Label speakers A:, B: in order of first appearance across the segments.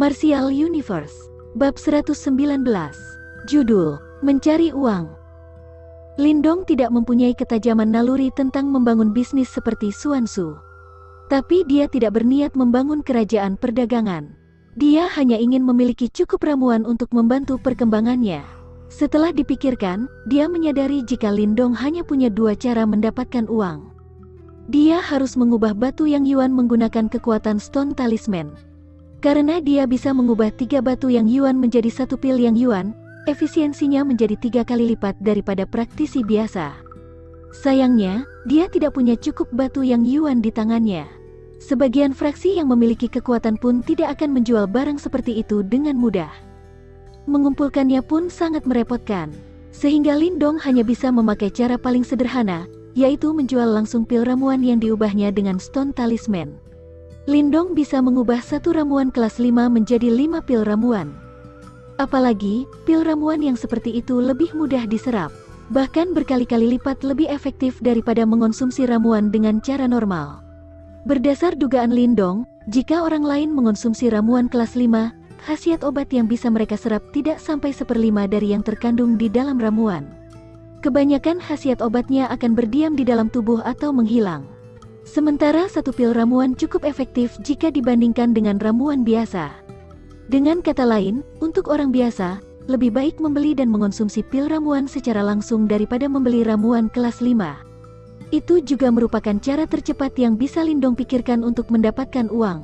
A: Martial Universe. Bab 119. Judul, Mencari Uang. Lindong tidak mempunyai ketajaman naluri tentang membangun bisnis seperti Xuan Xu. Tapi dia tidak berniat membangun kerajaan perdagangan. Dia hanya ingin memiliki cukup ramuan untuk membantu perkembangannya. Setelah dipikirkan, dia menyadari jika Lindong hanya punya dua cara mendapatkan uang. Dia harus mengubah batu yang yuan menggunakan kekuatan Stone Talisman. Karena dia bisa mengubah 3 batu yang yuan menjadi 1 pil yang yuan, efisiensinya menjadi 3 kali lipat daripada praktisi biasa. Sayangnya, dia tidak punya cukup batu yang yuan di tangannya. Sebagian fraksi yang memiliki kekuatan pun tidak akan menjual barang seperti itu dengan mudah. Mengumpulkannya pun sangat merepotkan. Sehingga Lindong hanya bisa memakai cara paling sederhana, yaitu menjual langsung pil ramuan yang diubahnya dengan Stone Talisman. Lindong bisa mengubah satu ramuan kelas 5 menjadi 5 pil ramuan. Apalagi, pil ramuan yang seperti itu lebih mudah diserap. Bahkan berkali-kali lipat lebih efektif daripada mengonsumsi ramuan dengan cara normal. Berdasar dugaan Lindong, jika orang lain mengonsumsi ramuan kelas 5, khasiat obat yang bisa mereka serap tidak sampai 1/5 dari yang terkandung di dalam ramuan. Kebanyakan khasiat obatnya akan berdiam di dalam tubuh atau menghilang. Sementara satu pil ramuan cukup efektif jika dibandingkan dengan ramuan biasa. Dengan kata lain, untuk orang biasa, lebih baik membeli dan mengonsumsi pil ramuan secara langsung daripada membeli ramuan kelas 5. Itu juga merupakan cara tercepat yang bisa Lindong pikirkan untuk mendapatkan uang.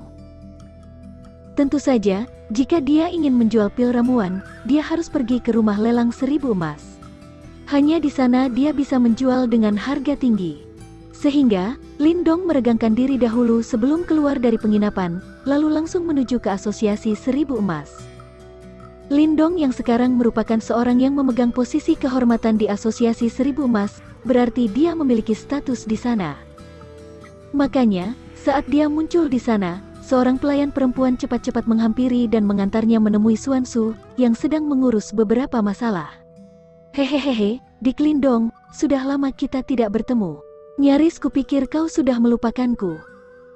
A: Tentu saja, jika dia ingin menjual pil ramuan, dia harus pergi ke rumah lelang 1000 emas. Hanya di sana dia bisa menjual dengan harga tinggi. Sehingga, Lindong meregangkan diri dahulu sebelum keluar dari penginapan, lalu langsung menuju ke asosiasi 1000 emas. Lindong yang sekarang merupakan seorang yang memegang posisi kehormatan di asosiasi 1000 emas, berarti dia memiliki status di sana. Makanya, saat dia muncul di sana, seorang pelayan perempuan cepat-cepat menghampiri dan mengantarnya menemui Xuan Xu, yang sedang mengurus beberapa masalah. Hehehe, Dik Lindong, sudah lama kita tidak bertemu. Nyaris kupikir kau sudah melupakanku.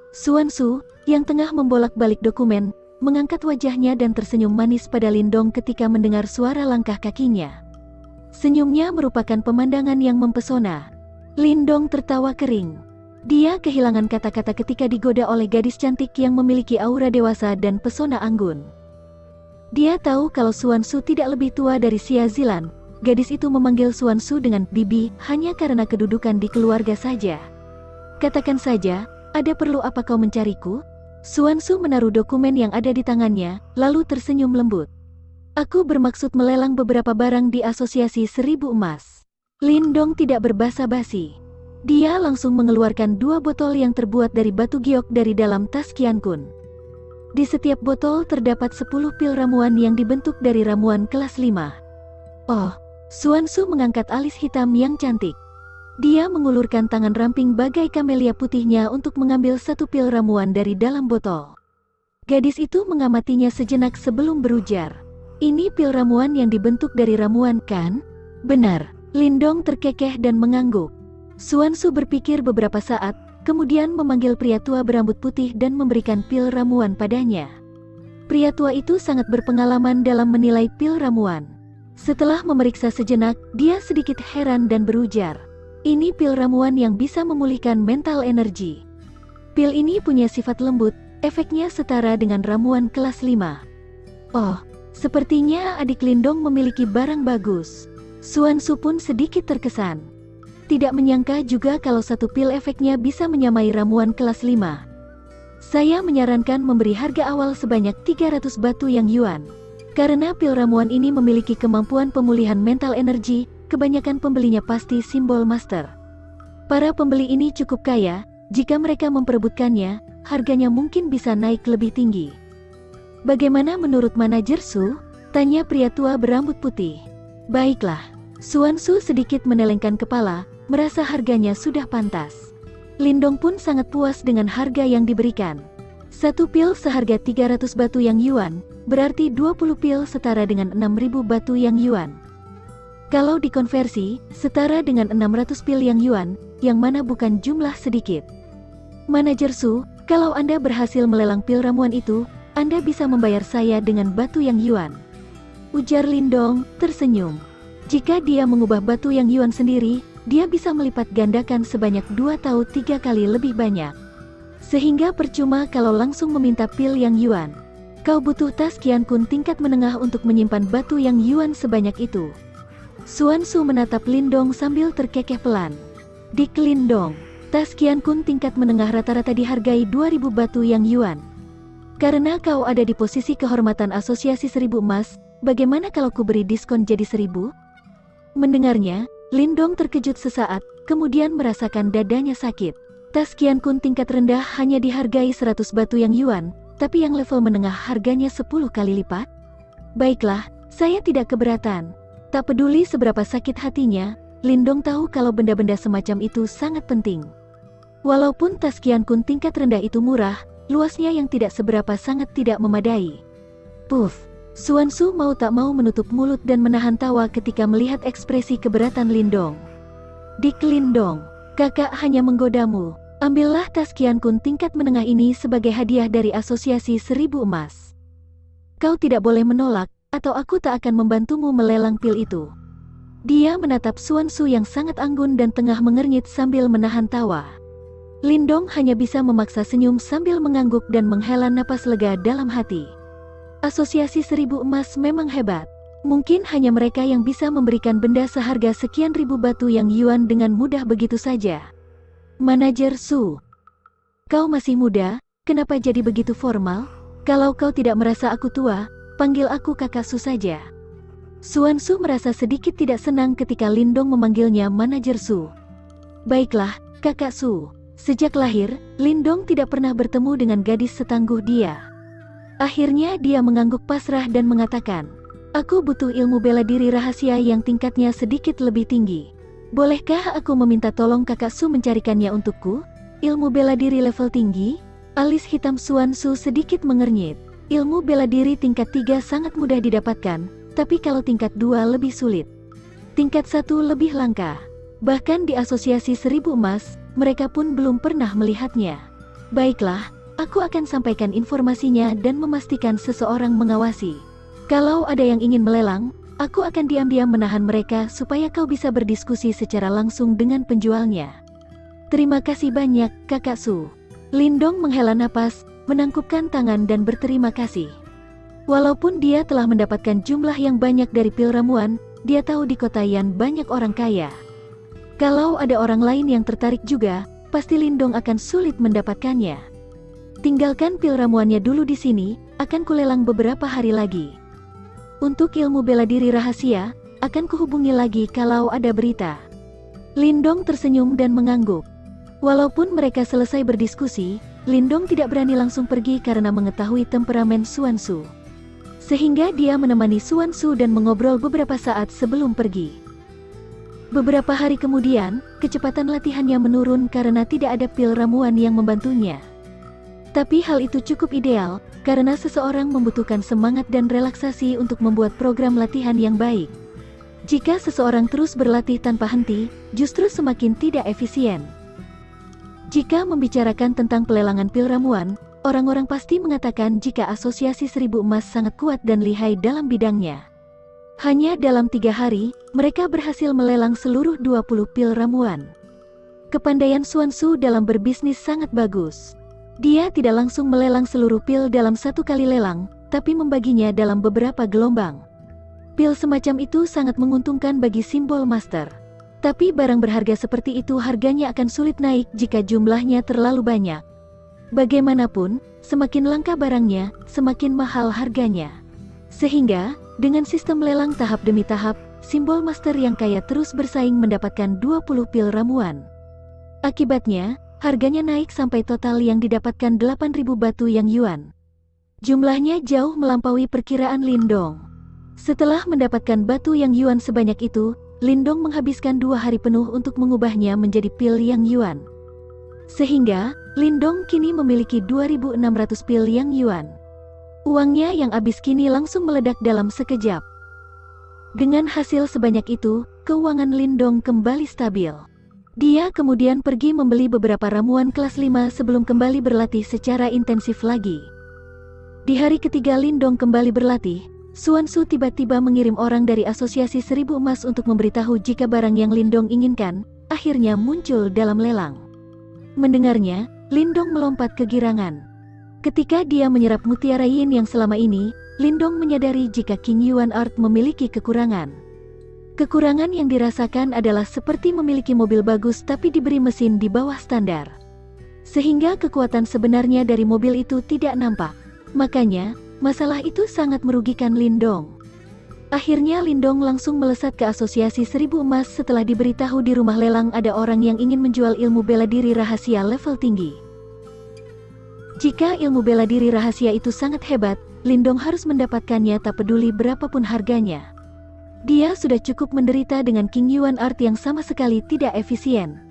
A: Xuan Xu, yang tengah membolak-balik dokumen, mengangkat wajahnya dan tersenyum manis pada Lindong ketika mendengar suara langkah kakinya. Senyumnya merupakan pemandangan yang mempesona. Lindong tertawa kering. Dia kehilangan kata-kata ketika digoda oleh gadis cantik yang memiliki aura dewasa dan pesona anggun. Dia tahu kalau Xuan Xu tidak lebih tua dari Xia Zilan. Gadis itu memanggil Xuan Xu dengan bibi hanya karena kedudukan di keluarga saja. Katakan saja, ada perlu apa kau mencariku? Xuan Xu menaruh dokumen yang ada di tangannya, lalu tersenyum lembut. Aku bermaksud melelang beberapa barang di asosiasi 1000 emas. Lindong tidak berbasa-basi. Dia langsung mengeluarkan 2 botol yang terbuat dari batu giok dari dalam tas Qian Kun. Di setiap botol terdapat 10 pil ramuan yang dibentuk dari ramuan kelas 5. Oh, Xuan Xu mengangkat alis hitam yang cantik. Dia mengulurkan tangan ramping bagai kamelia putihnya untuk mengambil 1 pil ramuan dari dalam botol. Gadis itu mengamatinya sejenak sebelum berujar. Ini pil ramuan yang dibentuk dari ramuan kan? Benar. Lindong terkekeh dan mengangguk. Xuan Xu berpikir beberapa saat, kemudian memanggil pria tua berambut putih dan memberikan pil ramuan padanya. Pria tua itu sangat berpengalaman dalam menilai pil ramuan. Setelah memeriksa sejenak, dia sedikit heran dan berujar, ini pil ramuan yang bisa memulihkan mental energi. Pil ini punya sifat lembut, efeknya setara dengan ramuan kelas 5. Oh, sepertinya adik Lindong memiliki barang bagus. Xuan Xu pun sedikit terkesan. Tidak menyangka juga kalau 1 pil efeknya bisa menyamai ramuan kelas 5. Saya menyarankan memberi harga awal sebanyak 300 batu yang yuan. Karena pil ramuan ini memiliki kemampuan pemulihan mental energi, kebanyakan pembelinya pasti simbol master. Para pembeli ini cukup kaya, jika mereka memperebutkannya, harganya mungkin bisa naik lebih tinggi. Bagaimana menurut manajer Su? Tanya pria tua berambut putih. Baiklah. Xuan Xu sedikit menelengkan kepala, merasa harganya sudah pantas. Lindong pun sangat puas dengan harga yang diberikan. 1 pil seharga 300 batu yang yuan, berarti 20 pil setara dengan 6.000 batu yang yuan. Kalau dikonversi, setara dengan 600 pil yang yuan, yang mana bukan jumlah sedikit. Manajer Su, kalau Anda berhasil melelang pil ramuan itu, Anda bisa membayar saya dengan batu yang yuan. Ujar Lindong, tersenyum. Jika dia mengubah batu yang yuan sendiri, dia bisa melipat gandakan sebanyak 2 atau 3 kali lebih banyak. Sehingga percuma kalau langsung meminta pil yang yuan. Kau butuh tas Qian Kun tingkat menengah untuk menyimpan batu yang yuan sebanyak itu. Xuan Su menatap Lindong sambil terkekeh pelan. Dik Lindong, tas Qian Kun tingkat menengah rata-rata dihargai 2000 batu yang yuan. Karena kau ada di posisi kehormatan Asosiasi 1000 Emas, bagaimana kalau ku beri diskon jadi 1000? Mendengarnya, Lindong terkejut sesaat, kemudian merasakan dadanya sakit. Tas Qian Kun tingkat rendah hanya dihargai 100 batu yang yuan, tapi yang level menengah harganya 10 kali lipat? Baiklah, saya tidak keberatan. Tak peduli seberapa sakit hatinya, Lindong tahu kalau benda-benda semacam itu sangat penting. Walaupun tas Qian Kun tingkat rendah itu murah, luasnya yang tidak seberapa sangat tidak memadai. Puff, Xuan Su mau tak mau menutup mulut dan menahan tawa ketika melihat ekspresi keberatan Lindong. Dik Lindong, kakak hanya menggodamu. Ambillah tas Qian Kun tingkat menengah ini sebagai hadiah dari Asosiasi 1000 Emas. Kau tidak boleh menolak, atau aku tak akan membantumu melelang pil itu. Dia menatap Xuan Su yang sangat anggun dan tengah mengernyit sambil menahan tawa. Lindong hanya bisa memaksa senyum sambil mengangguk dan menghela napas lega dalam hati. Asosiasi 1000 Emas memang hebat. Mungkin hanya mereka yang bisa memberikan benda seharga sekian ribu batu yang yuan dengan mudah begitu saja. Manajer Su, kau masih muda, kenapa jadi begitu formal? Kalau kau tidak merasa aku tua, panggil aku kakak Su saja. Xuan Su merasa sedikit tidak senang ketika Lindong memanggilnya Manajer Su. Baiklah, kakak Su. Sejak lahir, Lindong tidak pernah bertemu dengan gadis setangguh dia. Akhirnya dia mengangguk pasrah dan mengatakan, aku butuh ilmu bela diri rahasia yang tingkatnya sedikit lebih tinggi. Bolehkah aku meminta tolong kakak Su mencarikannya untukku? Ilmu bela diri level tinggi? Alis hitam Xuan Su sedikit mengernyit. Ilmu bela diri tingkat 3 sangat mudah didapatkan, tapi kalau tingkat 2 lebih sulit. Tingkat 1 lebih langka. Bahkan di Asosiasi 1000 Emas, mereka pun belum pernah melihatnya. Baiklah, aku akan sampaikan informasinya dan memastikan seseorang mengawasi. Kalau ada yang ingin melelang, aku akan diam-diam menahan mereka supaya kau bisa berdiskusi secara langsung dengan penjualnya. Terima kasih banyak, kakak Su. Lindong menghela napas, menangkupkan tangan dan berterima kasih. Walaupun dia telah mendapatkan jumlah yang banyak dari pil ramuan, dia tahu di kota Yan banyak orang kaya. Kalau ada orang lain yang tertarik juga, pasti Lindong akan sulit mendapatkannya. Tinggalkan pil ramuannya dulu di sini, akan kulelang beberapa hari lagi. Untuk ilmu bela diri rahasia, akan kuhubungi lagi kalau ada berita. Lindong tersenyum dan mengangguk. Walaupun mereka selesai berdiskusi, Lindong tidak berani langsung pergi karena mengetahui temperamen Xuan Su. Sehingga dia menemani Xuan Su dan mengobrol beberapa saat sebelum pergi. Beberapa hari kemudian, kecepatan latihannya menurun karena tidak ada pil ramuan yang membantunya. Tapi hal itu cukup ideal, karena seseorang membutuhkan semangat dan relaksasi untuk membuat program latihan yang baik. Jika seseorang terus berlatih tanpa henti, justru semakin tidak efisien. Jika membicarakan tentang pelelangan pil ramuan, orang-orang pasti mengatakan jika Asosiasi 1000 Emas sangat kuat dan lihai dalam bidangnya. Hanya dalam 3 hari, mereka berhasil melelang seluruh 20 pil ramuan. Kepandaian Xuan Su dalam berbisnis sangat bagus. Dia tidak langsung melelang seluruh pil dalam satu kali lelang, tapi membaginya dalam beberapa gelombang. Pil semacam itu sangat menguntungkan bagi simbol master. Tapi barang berharga seperti itu harganya akan sulit naik jika jumlahnya terlalu banyak. Bagaimanapun, semakin langka barangnya, semakin mahal harganya. Sehingga, dengan sistem lelang tahap demi tahap, simbol master yang kaya terus bersaing mendapatkan 20 pil ramuan. Akibatnya, harganya naik sampai total yang didapatkan 8.000 batu yang yuan. Jumlahnya jauh melampaui perkiraan Lindong. Setelah mendapatkan batu yang yuan sebanyak itu, Lindong menghabiskan 2 hari penuh untuk mengubahnya menjadi pil yang yuan. Sehingga, Lindong kini memiliki 2.600 pil yang yuan. Uangnya yang habis kini langsung meledak dalam sekejap. Dengan hasil sebanyak itu, keuangan Lindong kembali stabil. Dia kemudian pergi membeli beberapa ramuan kelas 5 sebelum kembali berlatih secara intensif lagi. Di hari ketiga Lindong kembali berlatih, Xuanzu tiba-tiba mengirim orang dari Asosiasi Seribu Emas untuk memberitahu jika barang yang Lindong inginkan, akhirnya muncul dalam lelang. Mendengarnya, Lindong melompat kegirangan. Ketika dia menyerap mutiara yin yang selama ini, Lindong menyadari jika King Yuan Art memiliki kekurangan. Kekurangan yang dirasakan adalah seperti memiliki mobil bagus tapi diberi mesin di bawah standar. Sehingga kekuatan sebenarnya dari mobil itu tidak nampak. Makanya, masalah itu sangat merugikan Lindong. Akhirnya Lindong langsung melesat ke Asosiasi Seribu Emas setelah diberitahu di rumah lelang ada orang yang ingin menjual ilmu bela diri rahasia level tinggi. Jika ilmu bela diri rahasia itu sangat hebat, Lindong harus mendapatkannya tak peduli berapapun harganya. Dia sudah cukup menderita dengan King Yuan Art yang sama sekali tidak efisien.